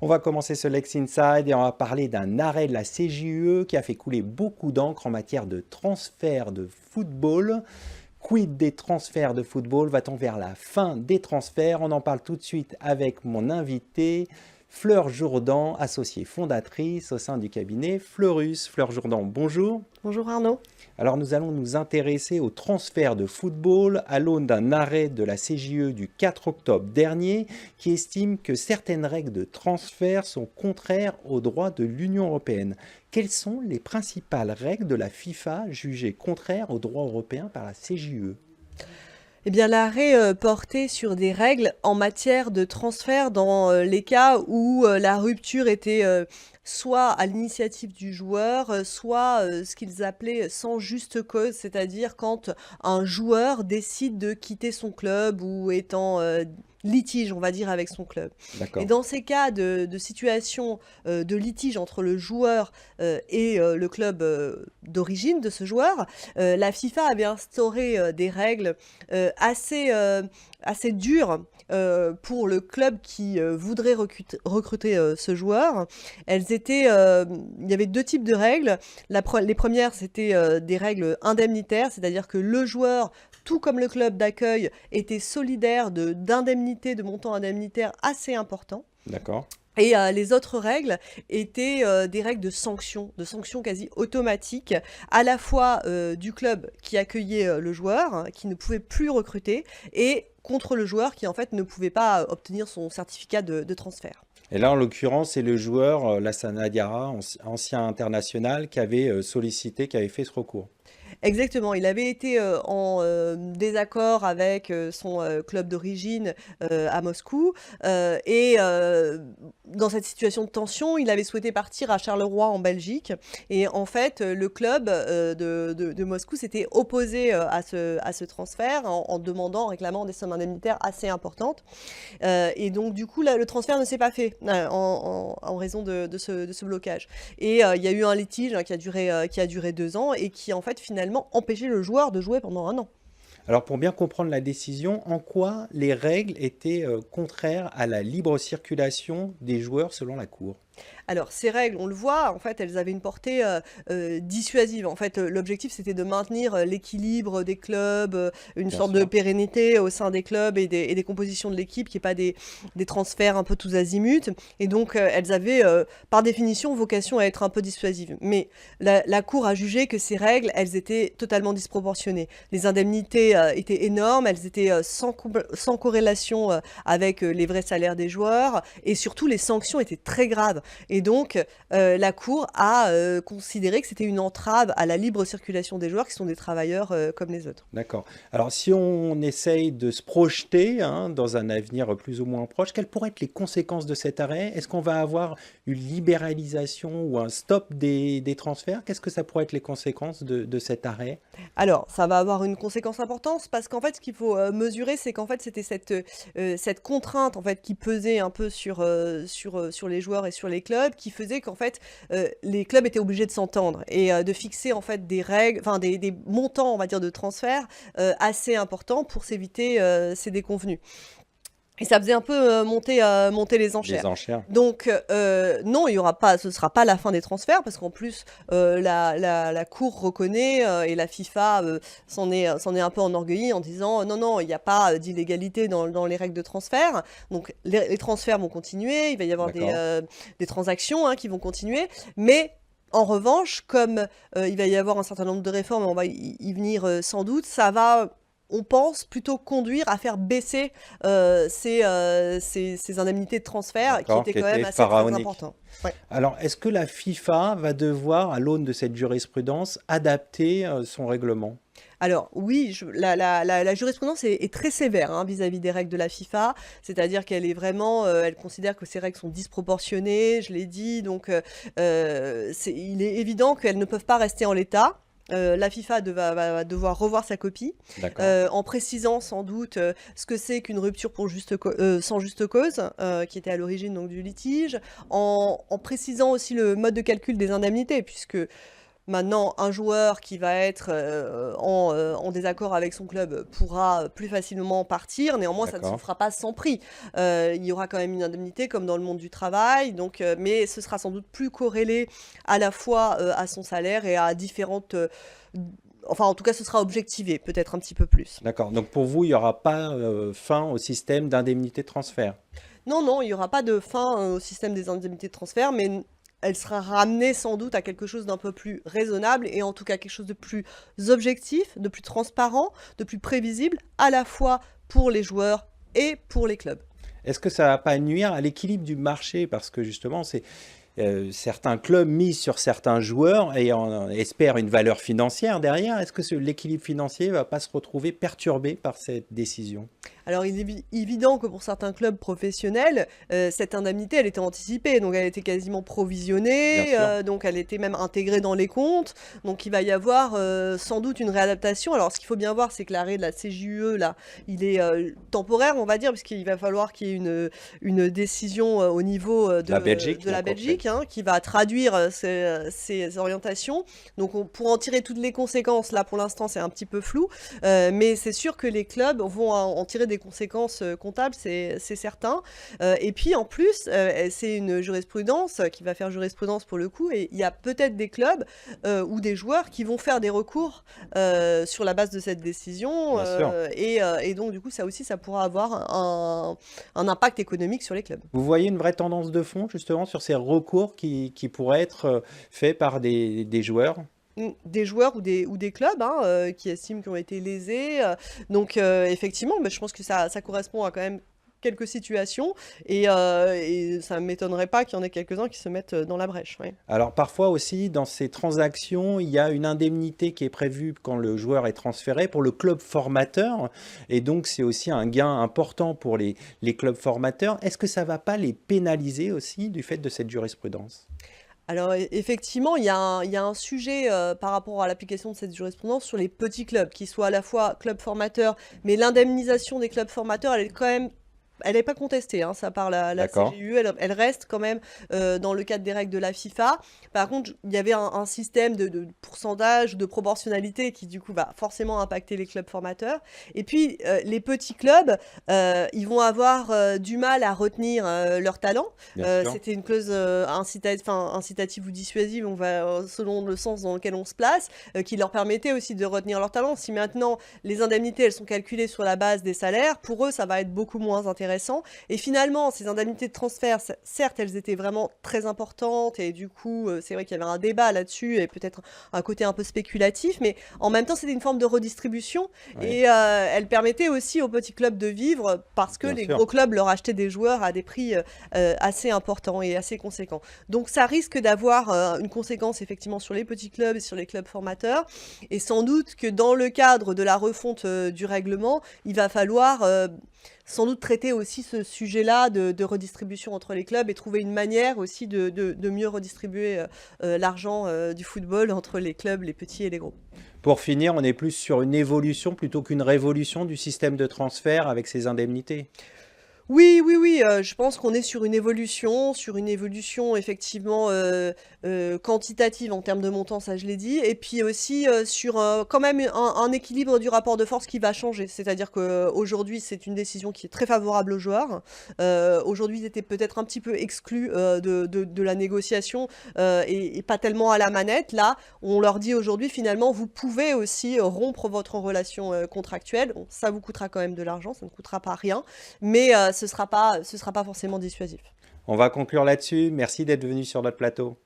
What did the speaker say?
On va commencer ce Lex Inside et on va parler d'un arrêt de la CJUE qui a fait couler beaucoup d'encre en matière de transfert de football. Quid des transferts de football? Va-t-on vers la fin des transferts? On en parle tout de suite avec mon invité, Fleur Jourdan, associée fondatrice au sein du cabinet Fleurus. Fleur Jourdan, bonjour. Bonjour Arnaud. Alors nous allons nous intéresser au transfert de football à l'aune d'un arrêt de la CJUE du 4 octobre dernier qui estime que certaines règles de transfert sont contraires aux droits de l'Union européenne. Quelles sont les principales règles de la FIFA jugées contraires aux droits européens par la CJUE? Eh bien, l'arrêt portait sur des règles en matière de transfert dans les cas où la rupture était soit à l'initiative du joueur, soit ce qu'ils appelaient sans juste cause, c'est-à-dire quand un joueur décide de quitter son club ou est en litige, on va dire, avec son club. Et D'accord. dans ces cas de situation de litige entre le joueur et le club d'origine de ce joueur, la FIFA avait instauré des règles assez dures pour le club qui voudrait recruter ce joueur. Il y avait deux types de règles. Les premières, c'était des règles indemnitaires, c'est-à-dire que le joueur, tout comme le club d'accueil, était solidaire d'indemnités, de montants indemnitaires assez importants. D'accord. Et les autres règles étaient des règles de sanctions quasi automatiques, à la fois du club qui accueillait le joueur, hein, qui ne pouvait plus recruter, et contre le joueur qui en fait ne pouvait pas obtenir son certificat de transfert. Et là, en l'occurrence, c'est le joueur Lassana Diarra, ancien international, qui avait sollicité, qui avait fait ce recours. Exactement, il avait été en désaccord avec son club d'origine à Moscou et dans cette situation de tension, il avait souhaité partir à Charleroi en Belgique et en fait le club de Moscou s'était opposé à ce transfert en demandant, en réclamant des sommes indemnitaires assez importantes et donc du coup là, le transfert ne s'est pas fait en raison de ce blocage et il y a eu un litige hein, qui a duré 2 ans et qui en fait finalement empêcher le joueur de jouer pendant 1 an. Alors, pour bien comprendre la décision, en quoi les règles étaient contraires à la libre circulation des joueurs selon la Cour? Alors, ces règles, on le voit, en fait, elles avaient une portée dissuasive. En fait, l'objectif, c'était de maintenir l'équilibre des clubs, une Bien sorte de sûr. pérennité au sein des clubs et des compositions de l'équipe, qui n'y ait pas des transferts un peu tous azimuts. Et donc, elles avaient, par définition, vocation à être un peu dissuasives. Mais la Cour a jugé que ces règles, elles étaient totalement disproportionnées. Les indemnités étaient énormes, elles étaient sans corrélation avec les vrais salaires des joueurs, et surtout, les sanctions étaient très graves. Et donc, la Cour a considéré que c'était une entrave à la libre circulation des joueurs, qui sont des travailleurs comme les autres. D'accord. Alors, si on essaye de se projeter hein, dans un avenir plus ou moins proche, quelles pourraient être les conséquences de cet arrêt? Est-ce qu'on va avoir une libéralisation ou un stop des transferts? Qu'est-ce que ça pourrait être les conséquences de cet arrêt? Alors, ça va avoir une conséquence importante parce qu'en fait, ce qu'il faut mesurer, c'est qu'en fait, c'était cette contrainte en fait qui pesait un peu sur les joueurs et sur les clubs, qui faisait qu'en fait, les clubs étaient obligés de s'entendre et de fixer en fait des règles, enfin des montants, on va dire, de transfert assez importants pour s'éviter ces déconvenues. Et ça faisait un peu monter les Les enchères. enchères? Donc non, il y aura pas, ce sera pas la fin des transferts parce qu'en plus la Cour reconnaît et la FIFA s'en est un peu enorgueillie en disant non non, il n'y a pas d'illégalité dans les règles de transfert. Donc les transferts vont continuer, il va y avoir D'accord. des transactions hein, qui vont continuer, mais en revanche, comme il va y avoir un certain nombre de réformes, on va y venir sans doute, ça va, on pense, plutôt conduire à faire baisser ces indemnités de transfert qui D'accord, étaient qui quand même était assez très pharaonique. importantes. Ouais. Alors, est-ce que la FIFA va devoir, à l'aune de cette jurisprudence, adapter son règlement? Alors oui, la jurisprudence est très sévère hein, vis-à-vis des règles de la FIFA, c'est-à-dire qu'elle est vraiment, elle considère que ces règles sont disproportionnées, je l'ai dit, donc il est évident qu'elles ne peuvent pas rester en l'état. La FIFA va devoir revoir sa copie, D'accord. en précisant sans doute ce que c'est qu'une rupture sans juste cause, qui était à l'origine donc du litige, en précisant aussi le mode de calcul des indemnités, puisque Maintenant, un joueur qui va être en désaccord avec son club pourra plus facilement partir. Néanmoins, ça ne se D'accord. fera pas sans prix. Il y aura quand même une indemnité comme dans le monde du travail. Donc, mais ce sera sans doute plus corrélé à la fois à son salaire et à différentes... enfin, en tout cas, ce sera objectivé, peut-être un petit peu plus. D'accord. Donc pour vous, il n'y aura pas fin au système d'indemnité de transfert. Non, non, il n'y aura pas de fin au système des indemnités de transfert, mais elle sera ramenée sans doute à quelque chose d'un peu plus raisonnable et en tout cas quelque chose de plus objectif, de plus transparent, de plus prévisible, à la fois pour les joueurs et pour les clubs. Est-ce que ça ne va pas nuire à l'équilibre du marché? Parce que justement, certains clubs misent sur certains joueurs et espèrent une valeur financière derrière. Est-ce que l'équilibre financier ne va pas se retrouver perturbé par cette décision? Alors, il est évident que pour certains clubs professionnels, cette indemnité, elle était anticipée, donc elle était quasiment Bien provisionnée, sûr. donc elle était même intégrée dans les comptes. Donc, il va y avoir sans doute une réadaptation. Alors, ce qu'il faut bien voir, c'est que l'arrêt de la CJUE, là, il est temporaire, on va dire, puisqu'il va falloir qu'il y ait une décision au niveau La Belgique, de la la Cour belge. Belgique, hein, qui va traduire ces orientations. Donc, pour en tirer toutes les conséquences, là, pour l'instant, c'est un petit peu flou, mais c'est sûr que les clubs vont en tirer des conséquences comptables, c'est certain. Et puis en plus, c'est une jurisprudence qui va faire jurisprudence pour le coup, et il y a peut-être des clubs ou des joueurs qui vont faire des recours sur la base de cette décision, Bien sûr. et donc du coup ça aussi ça pourra avoir un impact économique sur les clubs. Vous voyez une vraie tendance de fond justement sur ces recours qui pourraient être faits par des joueurs? Des joueurs ou des clubs hein, qui estiment qu'ils ont été lésés. Donc effectivement, mais je pense que ça correspond à quand même quelques situations et ça ne m'étonnerait pas qu'il y en ait quelques-uns qui se mettent dans la brèche. Ouais. Alors parfois aussi, dans ces transactions, il y a une indemnité qui est prévue quand le joueur est transféré pour le club formateur. Et donc, c'est aussi un gain important pour les clubs formateurs. Est-ce que ça ne va pas les pénaliser aussi du fait de cette jurisprudence? Alors effectivement, il y a un sujet par rapport à l'application de cette jurisprudence sur les petits clubs, qui soient à la fois clubs formateurs, mais l'indemnisation des clubs formateurs, elle est quand même elle n'est pas contestée, hein, ça par la D'accord. CJUE, elle reste quand même dans le cadre des règles de la FIFA. Par contre, il y avait un système de pourcentage, de proportionnalité qui du coup va forcément impacter les clubs formateurs. Et puis les petits clubs, ils vont avoir du mal à retenir leur talent. Bien sûr. C'était une clause incitative ou dissuasive, on va, selon le sens dans lequel on se place, qui leur permettait aussi de retenir leur talent. Si maintenant les indemnités elles sont calculées sur la base des salaires, pour eux ça va être beaucoup moins intéressant. Et finalement, ces indemnités de transfert, certes, elles étaient vraiment très importantes et du coup, c'est vrai qu'il y avait un débat là-dessus et peut-être un côté un peu spéculatif, mais en même temps, c'était une forme de redistribution Oui, et elle permettait aussi aux petits clubs de vivre parce que bien les sûr. gros clubs leur achetaient des joueurs à des prix assez importants et assez conséquents. Donc ça risque d'avoir une conséquence effectivement sur les petits clubs et sur les clubs formateurs et sans doute que dans le cadre de la refonte du règlement, il va falloir sans doute traiter aussi ce sujet-là de redistribution entre les clubs et trouver une manière aussi de mieux redistribuer l'argent du football entre les clubs, les petits et les gros. Pour finir, on est plus sur une évolution plutôt qu'une révolution du système de transfert avec ces indemnités. Oui, oui, oui, je pense qu'on est sur une évolution effectivement, quantitative en termes de montant, ça je l'ai dit et puis aussi, sur, quand même un équilibre du rapport de force qui va changer. C'est-à-dire qu'aujourd'hui, c'est une décision qui est très favorable aux joueurs. Aujourd'hui, ils étaient peut-être un petit peu exclus, de la négociation, et pas tellement à la manette. Là, on leur dit aujourd'hui finalement: «Vous pouvez aussi rompre votre relation, contractuelle». Bon, ça vous coûtera quand même de l'argent, ça ne coûtera pas rien, mais ce sera pas forcément dissuasif. On va conclure là-dessus. Merci d'être venu sur notre plateau.